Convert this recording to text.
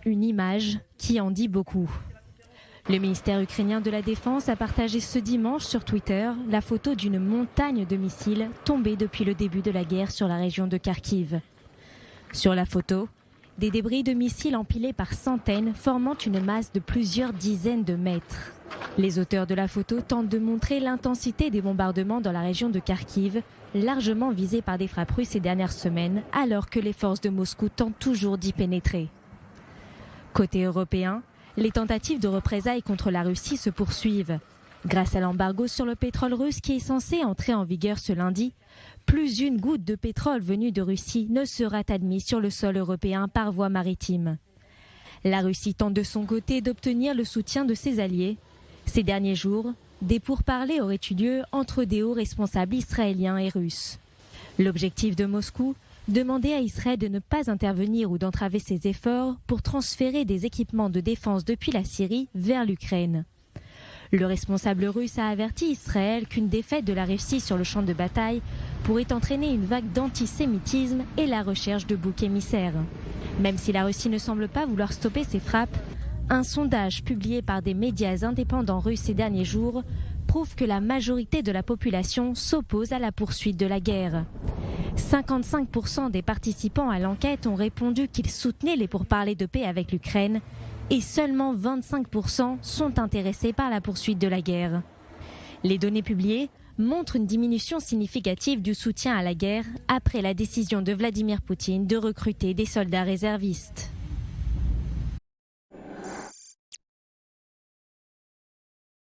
une image qui en dit beaucoup. Le ministère ukrainien de la Défense a partagé ce dimanche sur Twitter la photo d'une montagne de missiles tombés depuis le début de la guerre sur la région de Kharkiv. Sur la photo, des débris de missiles empilés par centaines formant une masse de plusieurs dizaines de mètres. Les auteurs de la photo tentent de montrer l'intensité des bombardements dans la région de Kharkiv, largement visée par des frappes russes ces dernières semaines, alors que les forces de Moscou tentent toujours d'y pénétrer. Côté européen, les tentatives de représailles contre la Russie se poursuivent. Grâce à l'embargo sur le pétrole russe qui est censé entrer en vigueur ce lundi, plus une goutte de pétrole venue de Russie ne sera admise sur le sol européen par voie maritime. La Russie tente de son côté d'obtenir le soutien de ses alliés. Ces derniers jours, des pourparlers auraient eu lieu entre des hauts responsables israéliens et russes. L'objectif de Moscou, demander à Israël de ne pas intervenir ou d'entraver ses efforts pour transférer des équipements de défense depuis la Syrie vers l'Ukraine. Le responsable russe a averti Israël qu'une défaite de la Russie sur le champ de bataille pourrait entraîner une vague d'antisémitisme et la recherche de boucs émissaires. Même si la Russie ne semble pas vouloir stopper ses frappes, un sondage publié par des médias indépendants russes ces derniers jours prouve que la majorité de la population s'oppose à la poursuite de la guerre. 55% des participants à l'enquête ont répondu qu'ils soutenaient les pourparlers de paix avec l'Ukraine et seulement 25% sont intéressés par la poursuite de la guerre. Les données publiées montrent une diminution significative du soutien à la guerre après la décision de Vladimir Poutine de recruter des soldats réservistes.